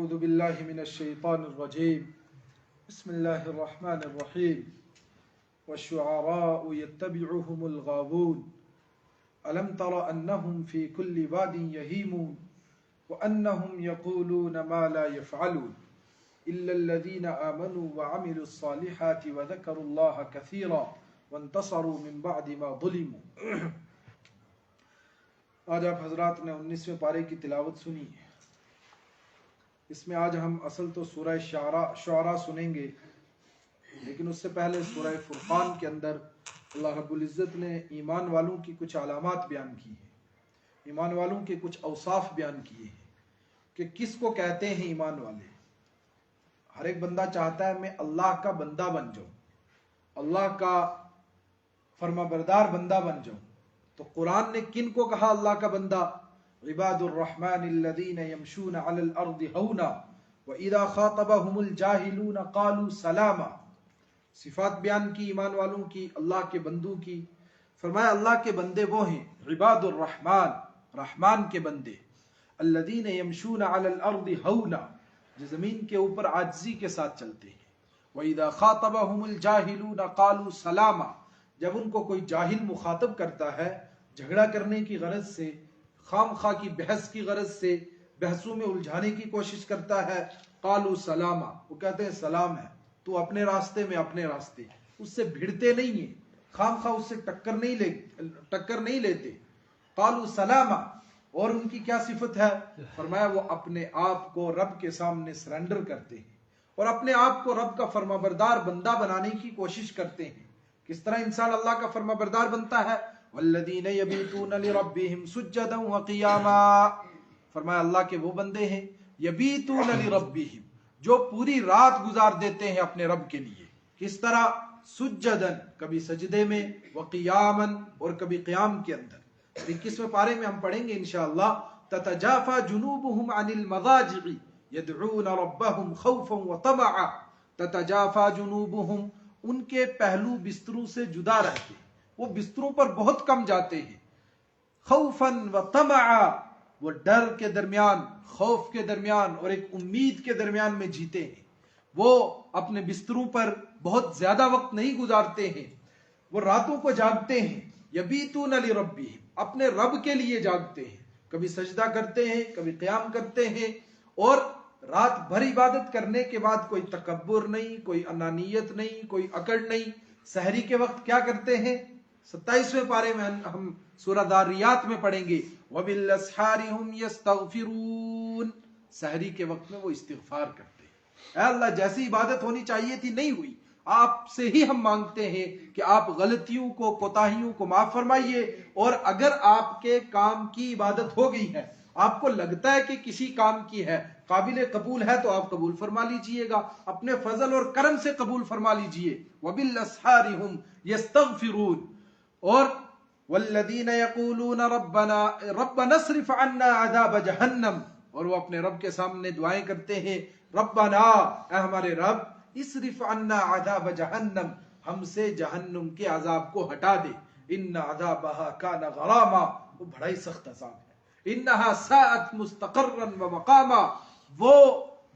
أعوذ بالله من الشيطان الرجيم بسم الله الرحمن الرحيم والشعراء يتبعهم الغاوون ألم تر أنهم في كل واد يهيمون وأنهم يقولون ما لا يفعلون إلا الذين آمنوا وعملوا الصالحات وذكروا الله كثيرا وانتصروا من بعد ما ظلموا. آج آپ حضرات نے 19ویں پارے کی تلاوت سنی. اس میں آج ہم اصل تو سورہ شعراء سنیں گے، لیکن اس سے پہلے سورہ فرقان کے اندر اللہ رب العزت نے ایمان والوں کی کچھ علامات بیان کی ہیں، ایمان والوں کے کچھ اوصاف بیان کیے ہیں کہ کس کو کہتے ہیں ایمان والے. ہر ایک بندہ چاہتا ہے میں اللہ کا بندہ بن جاؤں، اللہ کا فرما بردار بندہ بن جاؤں. تو قرآن نے کن کو کہا اللہ کا بندہ؟ عباد الرحمن الذین یمشون علی الارض ہونا واذا خاطبهم الجاہلون قالوا سلاما. صفات بیان کی ایمان والوں کی، اللہ کے بندوں کی. فرمایا اللہ کے بندے وہ ہیں عباد الرحمن، رحمان کے بندے، الذین یمشون علی الارض ہونا، جو زمین کے اوپر عاجزی کے ساتھ چلتے ہیں. واذا خاطبهم الجاہلون قالوا سلاما، جب ان کو کوئی جاہل مخاطب کرتا ہے جھگڑا کرنے کی غرض سے، خام خواہ کی بحث کی غرض سے، بحثوں میں الجھانے کی کوشش کرتا ہے، قالوا سلاما، وہ کہتے ہیں سلام ہے، تو اپنے راستے میں اپنے راستے، اس سے بھیڑتے نہیں ہیں، خام خواہ اس سے ٹکر نہیں لیتے. قالوا سلاما. اور ان کی کیا صفت ہے؟ فرمایا وہ اپنے آپ کو رب کے سامنے سرنڈر کرتے ہیں اور اپنے آپ کو رب کا فرما بردار بندہ بنانے کی کوشش کرتے ہیں. کس طرح انسان اللہ کا فرما بردار بنتا ہے؟ والذین یبیتون لربہم سجدا وقیاما. فرمایا اللہ کے وہ بندے ہیں یبیتون لربہم، جو پوری رات گزار دیتے ہیں اپنے رب کے لیے. کس طرح؟ سجدن، کبھی سجدے میں، وقیاما، اور کبھی قیام کے اندر. 21ویں پارے میں ہم پڑھیں گے انشاءاللہ، تتجافى جنوبهم عن المضاجع يدعون ربهم خوفا وطمعا. تتجافى جنوبهم، ان کے پہلو بستروں سے جدا رہتے، وہ بستروں پر بہت کم جاتے ہیں. خوفا وطمعا، وہ ڈر کے درمیان، خوف کے درمیان اور ایک امید کے درمیان میں جیتے ہیں. وہ اپنے بستروں پر بہت زیادہ وقت نہیں گزارتے ہیں، وہ راتوں کو جاگتے ہیں. یبیتون لربہم، اپنے رب کے لیے جاگتے ہیں، کبھی سجدہ کرتے ہیں، کبھی قیام کرتے ہیں، اور رات بھر عبادت کرنے کے بعد کوئی تکبر نہیں، کوئی انانیت نہیں، کوئی اکڑ نہیں. سحری کے وقت کیا کرتے ہیں؟ 27ویں پارے میں ہم سورہ داریات میں پڑھیں گے، وَبِالْأَسْحَارِ هُمْ يَسْتَغْفِرُونَ. سحری کے وقت میں وہ استغفار کرتے ہیں. اے اللہ، جیسی عبادت ہونی چاہیے تھی نہیں ہوئی، آپ سے ہی ہم مانگتے ہیں کہ آپ غلطیوں کو، کوتاہیوں کو معاف فرمائیے. اور اگر آپ کے کام کی عبادت ہو گئی ہے، آپ کو لگتا ہے کہ کسی کام کی ہے، قابل قبول ہے، تو آپ قبول فرما لیجئے گا، اپنے فضل اور کرم سے قبول فرما لیجئے. وَبِالْأَسْحَارِ هُمْ يَسْتَغْفِرُونَ. اور وَالَّذِينَ يَقُولُونَ رَبَّنَا اصْرِفْ عَنَّا عَذَابَ جَهَنَّمَ. اور وہ اپنے رب کے سامنے دعائیں کرتے ہیں، ربنا، اے ہمارے رب، اصرف عنا عذاب جہنم، ہم سے جہنم کے عذاب کو ہٹا دے. ان عذابها کان غراما، وہ بڑا ہی سخت عذاب ہے. انہا ساءت مستقرا ومقاما، وہ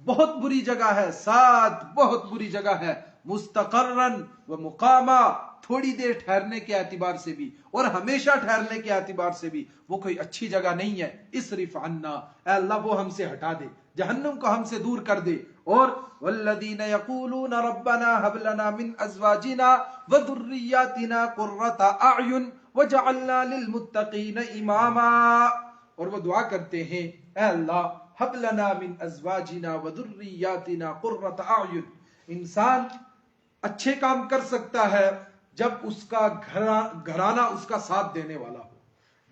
بہت بری جگہ ہے. ساءت، بہت بری جگہ ہے. مستقرا ومقاما، تھوڑی دیر ٹھہرنے کے اعتبار سے بھی اور ہمیشہ ٹھہرنے کے اعتبار سے بھی وہ کوئی اچھی جگہ نہیں ہے. اصرف عنا، اے اللہ وہ ہم سے ہٹا دے، جہنم کو ہم سے دور کر دے. اور والذین یقولون ربنا هب لنا من ازواجنا وذریاتنا قرۃ اعین وجعلنا للمتقین اماما. اور وہ دعا کرتے ہیں، اے اللہ هب لنا من ازواجنا وذریاتنا قرۃ اعین. انسان اچھے کام کر سکتا ہے جب اس کا گھرانہ اس کا ساتھ دینے والا ہو،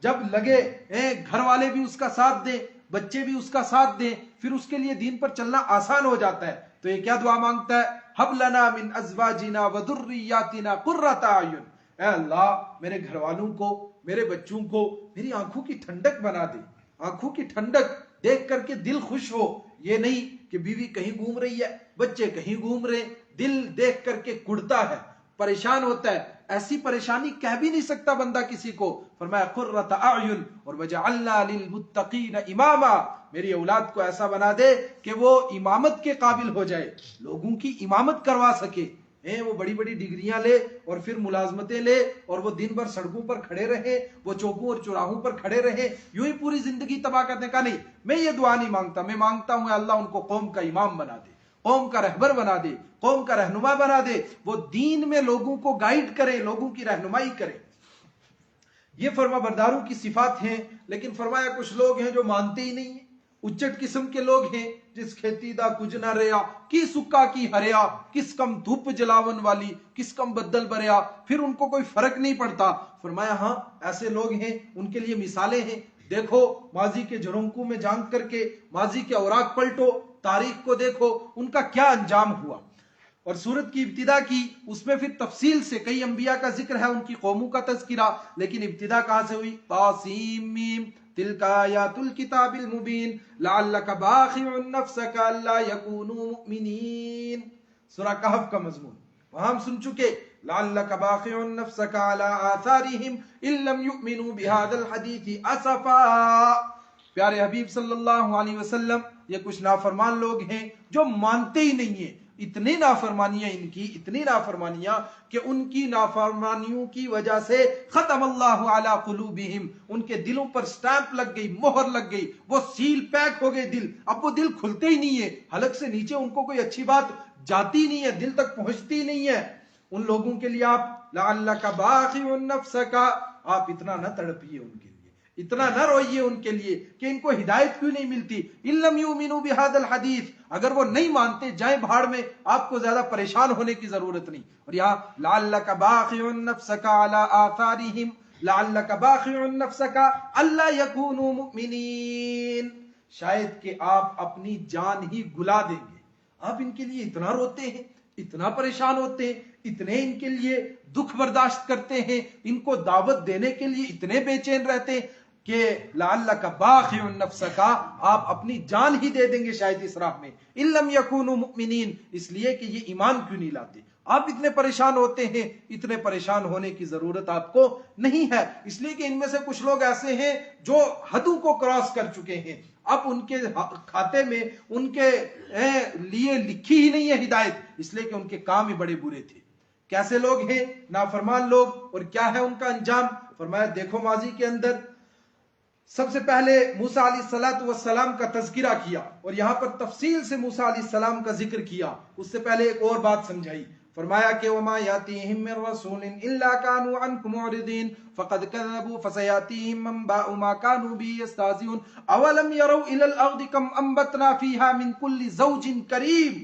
جب لگے گھر والے بھی اس کا ساتھ دیں، بچے بھی اس کا ساتھ دیں، پھر اس کے لیے دین پر چلنا آسان ہو جاتا ہے. تو یہ کیا دعا مانگتا ہے؟ ہب لنا من ازواجنا وذریاتنا قرۃ اعین. اے اللہ میرے گھر والوں کو، میرے بچوں کو میری آنکھوں کی ٹھنڈک بنا دے. آنکھوں کی ٹھنڈک دیکھ کر کے دل خوش ہو. یہ نہیں کہ بیوی کہیں گھوم رہی ہے، بچے کہیں گھوم رہے، دل دیکھ کر کے کڑتا ہے، پریشان ہوتا ہے. ایسی پریشانی کہہ بھی نہیں سکتا بندہ کسی کو. فرمایا قرۃ اعین اور وجعلنا للمتقین اماما، میری اولاد کو ایسا بنا دے کہ وہ امامت کے قابل ہو جائے، لوگوں کی امامت کروا سکے. وہ بڑی بڑی ڈگریاں لے اور پھر ملازمتیں لے اور وہ دن بھر سڑکوں پر کھڑے رہے، وہ چوکوں اور چوراہوں پر کھڑے رہے، یوں ہی پوری زندگی تباہ کرنے کا نہیں. میں یہ دعا نہیں مانگتا، میں مانگتا ہوں اللہ ان کو قوم کا امام بنا دے، قوم کا رہبر بنا دے، قوم کا رہنما بنا دے، وہ دین میں لوگوں کو گائیڈ کرے، لوگوں کی رہنمائی کرے. یہ فرما برداروں کی صفات ہیں. لیکن فرمایا کچھ لوگ ہیں جو مانتے ہی نہیں ہیں، اچٹ قسم کے لوگ ہیں. جس کھیتی دا کچھ نہ ریا کی سکا کی ہریا، کس کم دھوپ جلاون والی کس کم بدل بریا، پھر ان کو کوئی فرق نہیں پڑتا. فرمایا ہاں ایسے لوگ ہیں، ان کے لیے مثالیں ہیں. دیکھو ماضی کے جھرونکوں میں جھانک کر کے ماضی کے اوراق پلٹو، تاریخ کو دیکھو، ان کا کیا انجام ہوا. اور سورت کی ابتدا کی، اس میں پھر تفصیل سے کئی انبیاء کا ذکر ہے، ان کی قوموں کا تذکرہ. لیکن ابتدا کہاں سے ہوئی؟ طاسیم میم تلک آیات الکتاب المبین لعلک باخع نفسک الا یکونوا مؤمنین. سورہ کہف کا مضمون وہاں ہم سن چکے. لعلک باخع نفسک علی آثارہم ان لم یؤمنوا بہذا الحدیث اسفا. پیارے حبیب صلی اللہ علیہ وسلم، یہ کچھ نافرمان لوگ ہیں جو مانتے ہی نہیں ہیں. اتنی نافرمانیاں ان کی، اتنی نافرمانیاں کہ ان کی نافرمانیوں کی وجہ سے ختم اللہ علی قلوبہم، ان کے دلوں پر سٹیمپ لگ گئی، مہر لگ گئی، وہ سیل پیک ہو گئے دل. اب وہ دل کھلتے ہی نہیں ہے، حلق سے نیچے ان کو کوئی اچھی بات جاتی نہیں ہے، دل تک پہنچتی نہیں ہے. ان لوگوں کے لیے آپ لعلک باخع نفسک، آپ اتنا نہ تڑپیے ان کے لیے، اتنا نہ روئیے ان کے لیے کہ ان کو ہدایت کیوں نہیں ملتی. ان لم یؤمنوا بہذا الحدیث، اگر وہ نہیں مانتے جائیں بھاڑ میں، آپ کو زیادہ پریشان ہونے کی ضرورت نہیں. اور یہاں لعلک باخع نفسک علی آثارہم لعلک باخع نفسک الا یکونوا مؤمنین، شاید کہ آپ اپنی جان ہی گلا دیں گے. آپ ان کے لیے اتنا روتے ہیں، اتنا پریشان ہوتے ہیں، اتنے ان کے لیے دکھ برداشت کرتے ہیں، ان کو دعوت دینے کے لیے اتنے بے چین رہتے ہیں کہ لعلک باخع نفسک، آپ اپنی جان ہی دے دیں گے شاید اس راہ میں. ان لم یکونوا مؤمنین، اس لیے کہ یہ ایمان کیوں نہیں لاتے. آپ اتنے پریشان ہوتے ہیں، اتنے پریشان ہونے کی ضرورت آپ کو نہیں ہے. اس لیے کہ ان میں سے کچھ لوگ ایسے ہیں جو حدوں کو کراس کر چکے ہیں. اب ان کے کھاتے میں ان کے لیے لکھی ہی نہیں ہے ہدایت، اس لیے کہ ان کے کام ہی بڑے برے تھے. کیسے لوگ ہیں؟ نافرمان لوگ. اور کیا ہے ان کا انجام؟ فرمایا دیکھو ماضی کے اندر سب سے پہلے موسیٰ علیہ السلام کا تذکرہ کیا، اور یہاں پر تفصیل سے موسیٰ علیہ السلام کا ذکر کیا. اس سے پہلے ایک اور بات سمجھائی. فرمایا کہ وما یاتیہم من رسول الا كانوا عنکم معرضین فقد كذبوا فسياتيهم انباء ما كانوا به يستهزئون اولم يروا الى الارض كم انبتنا فيها من كل زوج کریم.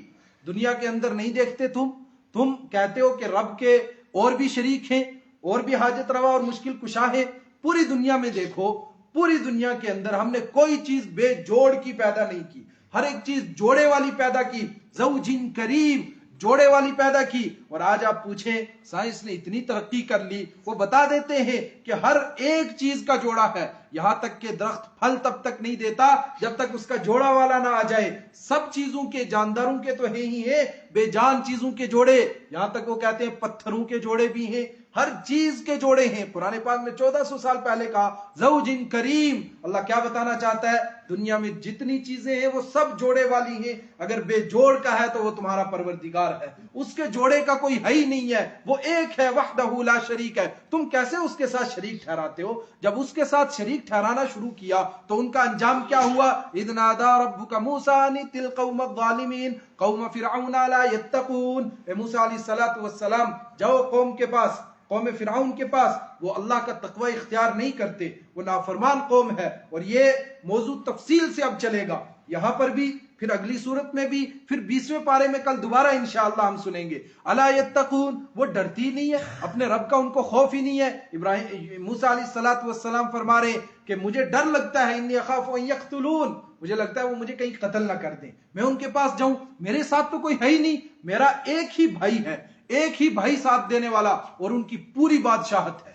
دنیا کے اندر نہیں دیکھتے تم کہتے ہو کہ رب کے اور بھی شریک ہیں، اور بھی حاجت روا اور مشکل کشا ہیں. پوری دنیا میں دیکھو، پوری دنیا کے اندر ہم نے کوئی چیز بے جوڑ کی پیدا نہیں کی، ہر ایک چیز جوڑے والی پیدا کی. زوجین کریم، جوڑے والی پیدا کی. اور آج آپ پوچھیں، سائنس نے اتنی ترقی کر لی، وہ بتا دیتے ہیں کہ ہر ایک چیز کا جوڑا ہے. یہاں تک کہ درخت پھل تب تک نہیں دیتا جب تک اس کا جوڑا والا نہ آ جائے. سب چیزوں کے، جانداروں کے تو ہے ہی ہیں، بے جان چیزوں کے جوڑے، یہاں تک وہ کہتے ہیں پتھروں کے جوڑے بھی ہیں، ہر چیز کے جوڑے ہیں. قرآن پاک نے 1400 سال پہلے کہا زوجین کریم. اللہ کیا بتانا چاہتا ہے؟ دنیا میں جتنی چیزیں ہیں وہ سب جوڑے والی ہیں. اگر بے جوڑ کا ہے تو وہ تمہارا پروردگار ہے، اس کے جوڑے کا کوئی ہے ہی نہیں ہے، وہ ایک ہے، وحدہ لا شریک ہے. تم کیسے اس کے ساتھ شریک ٹھہراتے ہو؟ جب اس کے ساتھ شریک ٹھہرانا شروع کیا تو ان کا انجام کیا ہوا؟ اذ نادى ربك موسى ان ائت القوم الظالمين قوم فرعون لا يتقون. اے موسیٰ علیہ السلام، جاؤ قوم کے پاس، قوم فرعون کے پاس. وہ اللہ کا تقوی اختیار نہیں کرتے، وہ نافرمان قوم ہے. اور یہ موضوع تفصیل سے اب چلے گا، یہاں پر بھی، پھر اگلی صورت میں بھی، پھر 20ویں پارے میں کل دوبارہ انشاءاللہ ہم سنیں گے. الا یتقون، وہ ڈرتی نہیں ہے اپنے رب کا، ان کو خوف ہی نہیں ہے. موسیٰ علیہ السلام فرما رہے کہ مجھے ڈر لگتا ہے، انی اخاف ان یقتلون، مجھے لگتا ہے وہ مجھے کہیں قتل نہ کر دیں، میں ان کے پاس جاؤں، میرے ساتھ تو کوئی ہے ہی نہیں، میرا ایک ہی بھائی ہے، ایک ہی بھائی ساتھ دینے والا، اور ان کی پوری بادشاہت ہے.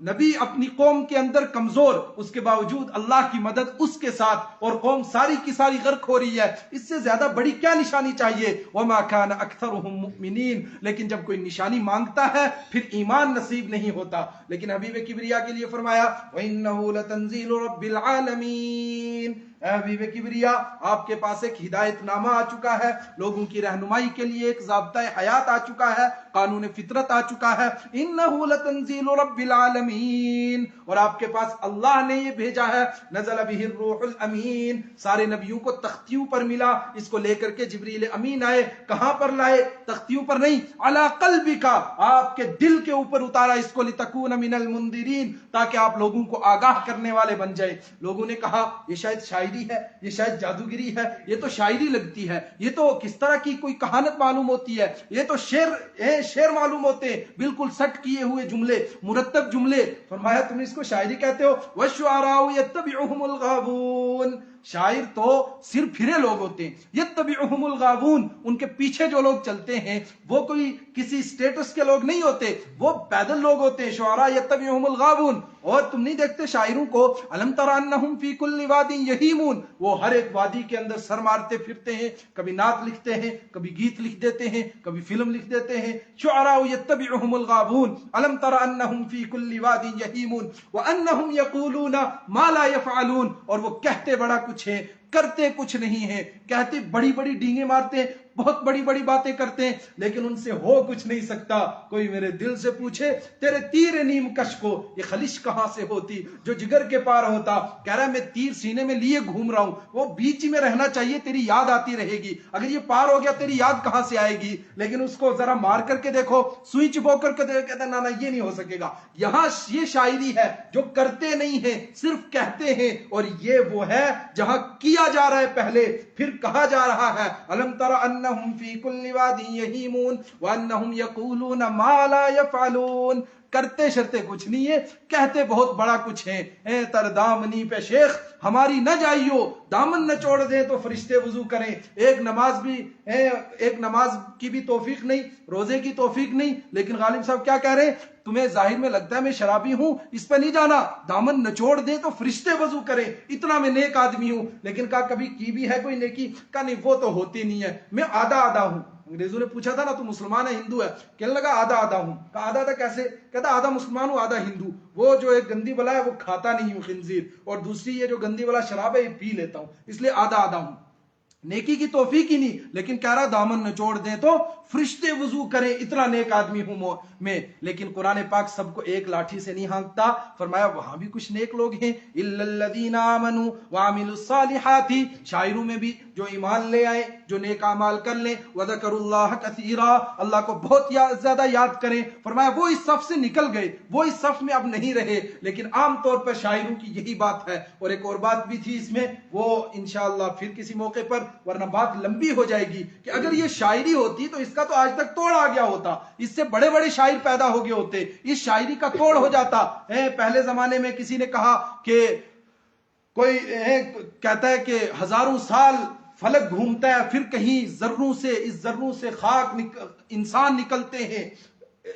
نبی اپنی قوم کے اندر کمزور، اس کے باوجود اللہ کی مدد اس کے ساتھ، اور قوم ساری کی ساری غرق ہو رہی ہے، اس سے زیادہ بڑی کیا نشانی چاہیے؟ وما كان اکثرهم مؤمنین، لیکن جب کوئی نشانی مانگتا ہے پھر ایمان نصیب نہیں ہوتا۔ لیکن حبیب کبریا کے لیے فرمایا وَإِنَّهُ لَتَنزِيلُ رَبِّ الْعَالَمِينَ، اے حبیب کبریا آپ کے پاس ایک ہدایت نامہ آ چکا ہے، لوگوں کی رہنمائی کے لیے ایک ضابطۂ حیات آ چکا ہے، قانون فطرت آ چکا ہے۔ انہ لتنزیل رب العالمین، اور آپ کے پاس اللہ نے یہ بھیجا ہے، نزل بہ الروح الامین، سارے نبیوں کو تختیوں پر ملا، اس کو لے کر کے جبریل امین آئے، کہاں پر لائے؟ تختیوں پر نہیں، علی قلبک، آپ کے دل کے اوپر اتارا اس کو، لتکون من المنذرین، تاکہ آپ لوگوں کو آگاہ کرنے والے بن جائے۔ لوگوں نے کہا یہ شاید شاعری ہے، یہ شاید جادوگری ہے، یہ تو شاعری لگتی ہے، یہ تو کس طرح کی کوئی کہانت معلوم ہوتی ہے، یہ تو شعر معلوم ہوتے ہیں، بالکل سٹ کیے ہوئے جملے، مرتب جملے۔ فرمایا تم اس کو شاعری کہتے ہو؟ وَالشُّعَرَاءُ يَتَّبِعُهُمُ الْغَاوُونَ، شاعر تو سر پھرے لوگ ہوتے ہیں، یتبعہم الغاوون، ان کے پیچھے جو لوگ چلتے ہیں وہ کوئی کسی سٹیٹس کے لوگ نہیں ہوتے، وہ پیدل لوگ ہوتے ہیں۔ شعراء یتبعہم الغاوون، اور تم نہیں دیکھتے شاعروں کو، الم تر انہم فی کل واد یہیمون، وہ ہر ایک وادی کے اندر سر مارتے پھرتے ہیں، کبھی نعت لکھتے ہیں، کبھی گیت لکھ دیتے ہیں، کبھی فلم لکھ دیتے ہیں۔ شعراء یتبعہم الغاوون، الم تر انہم فی کل واد یہیمون وانہم یقولون ما لا یفعلون، اور وہ کہتے بڑا کچھ ہے کرتے کچھ نہیں ہے، کہتے بڑی بڑی ڈینگیں مارتے ہیں، بہت بڑی بڑی باتیں کرتے ہیں، لیکن ان سے ہو کچھ نہیں سکتا۔ کوئی میرے دل سے پوچھے تیرے تیر نیم کش کو یہ خلش کہاں سے ہوتی جو جگر کے پار ہوتا؟ کہہ رہا ہے میں تیر سینے میں لیے گھوم رہا ہوں، وہ بیچ میں رہنا چاہیے، تیری یاد آتی رہے گی، اگر یہ پار ہو گیا تیری یاد کہاں سے آئے گی؟ لیکن اس کو ذرا مار کر کے دیکھو، سوئی چبو کر کے دیکھو، کہتا نا یہ نہیں ہو سکے گا۔ یہاں یہ شاعری ہے جو کرتے نہیں ہیں، صرف کہتے ہیں، اور یہ وہ ہے جہاں کیا جا رہا ہے پہلے پھر کہا جا رہا ہے۔ الم تر انہم فی کل واد یہیمون وانہم یقولون ما لا یفعلون، کرتے شرتے کچھ نہیں ہے، کہتے بہت بڑا کچھ ہے۔ اے تر دامنی پہ شیخ ہماری نہ جائیو، دامن نہ چھوڑ دیں تو فرشتے وضو کریں۔ ایک نماز کی بھی توفیق نہیں، روزے کی توفیق نہیں، لیکن غالب صاحب کیا کہہ رہے ہیں؟ تمہیں ظاہر میں لگتا ہے میں شرابی ہوں، اس پہ نہیں جانا، دامن نچوڑ دیں تو فرشتے وضو کریں، اتنا میں نیک آدمی ہوں۔ لیکن کہا کبھی کی بھی ہے کوئی نیکی؟ کہا نہیں وہ تو ہوتی نہیں ہے، میں آدھا آدھا ہوں۔ انگریزوں نے پوچھا تھا نا تو مسلمان ہے ہندو ہے؟ کہنے لگا آدھا آدھا ہوں۔ کہا آدھا آدھا کیسے؟ کہتا آدھا مسلمان ہوں آدھا ہندو، وہ جو ایک گندی بلا ہے وہ کھاتا نہیں ہوں خنزیر، اور دوسری یہ جو گندی بلا شراب ہے یہ پی لیتا ہوں، اس لیے آدھا آدھا ہوں۔ نیکی کی توفیق ہی نہیں، لیکن کہہ رہا دامن نچوڑ دیں تو فرشتے وضو کریں، اتنا نیک آدمی ہوں میں۔ لیکن قرآن پاک سب کو ایک لاٹھی سے نہیں ہانکتا، فرمایا وہاں بھی کچھ نیک لوگ ہیں، الا الذین آمنوا وعملوا الصالحات، شاعروں میں بھی جو ایمان لے آئے، جو نیک اعمال کر لیں، وذکروا اللہ کثیرا، اللہ کو بہت زیادہ یاد کریں۔ فرمایا وہ اس صف سے نکل گئے، وہ اس صف میں اب نہیں رہے۔ لیکن عام طور پر شاعروں کی یہی بات ہے۔ اور ایک اور بات بھی تھی اس میں، وہ انشاءاللہ پھر کسی موقع پر، ورنہ بات لمبی ہو جائے گی، کہ اگر یہ شاعری ہوتی تو اس کا تو آج تک توڑ آ گیا ہوتا، اس سے بڑے بڑے شاعر پیدا ہو گئے ہوتے، اس شاعری کا توڑ ہو جاتا۔ پہلے زمانے میں کسی نے کہا کہ کوئی کہتا ہے کہ ہزاروں سال فلک گھومتا ہے، پھر کہیں ذروں سے، اس ذروں سے خاک انسان نکلتے ہیں،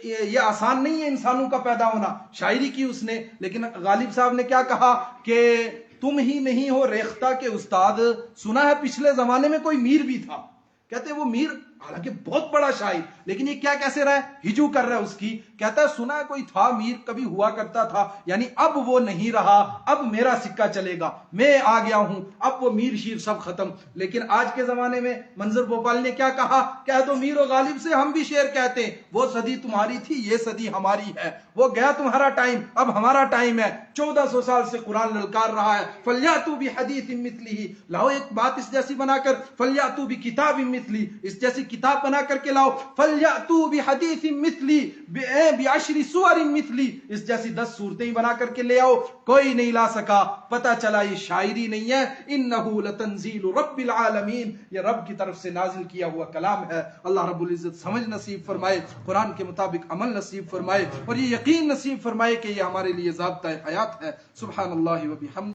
یہ آسان نہیں ہے انسانوں کا پیدا ہونا، شاعری کی اس نے۔ لیکن غالب صاحب نے کیا کہا کہ تم ہی نہیں ہو ریختہ کے استاد، سنا ہے پچھلے زمانے میں کوئی میر بھی تھا، کہتے وہ میر حالانکہ بہت بڑا شاعر، لیکن یہ کیا کیسے رہا ہے، ہجو کر رہا ہے اس کی، کہتا ہے سنا ہے کوئی تھا میر، کبھی ہوا کرتا تھا، یعنی اب وہ نہیں رہا، اب میرا سکہ چلے گا، میں آ گیا ہوں، اب وہ میر شیر سب ختم۔ لیکن آج کے زمانے میں منظر بھوپال نے کیا کہا، کہہ دو میر و غالب سے ہم بھی شعر کہتے ہیں، وہ صدی تمہاری تھی یہ صدی ہماری ہے، وہ گیا تمہارا ٹائم اب ہمارا ٹائم ہے۔ 1400 سال سے قرآن للکار رہا ہے، فَلْيَأْتُوا بِحَدِيثٍ مِثْلِهِ، لاؤ ایک بات اس جیسی بنا کر، فَلْيَأْتُوا بِكِتَابٍ مِثْلِهِ، اس جیسی کتاب بنا کر کے لاؤ، فَلْيَأْتُوا بِحَدِيثٍ مِثْلِهِ بِعَشْرِ سُوَرٍ مِثْلِهِ، اس جیسی 10 صورتیں بنا کر کے لے آؤ، کوئی نہیں لا سکا۔ پتہ چلا یہ شاعری نہیں ہے، إِنَّهُ لَتَنزِيلُ رَبِّ الْعَالَمِينَ، یہ رب کی طرف سے نازل کیا ہوا کلام ہے۔ اللہ رب العزت سمجھ نصیب فرمائے، قرآن کے مطابق عمل نصیب فرمائے، اور یہ یقین نصیب فرمائے کہ یہ ہمارے لیے ضابطۂ حیات ہے۔ سبحان اللہ و بحمدہ۔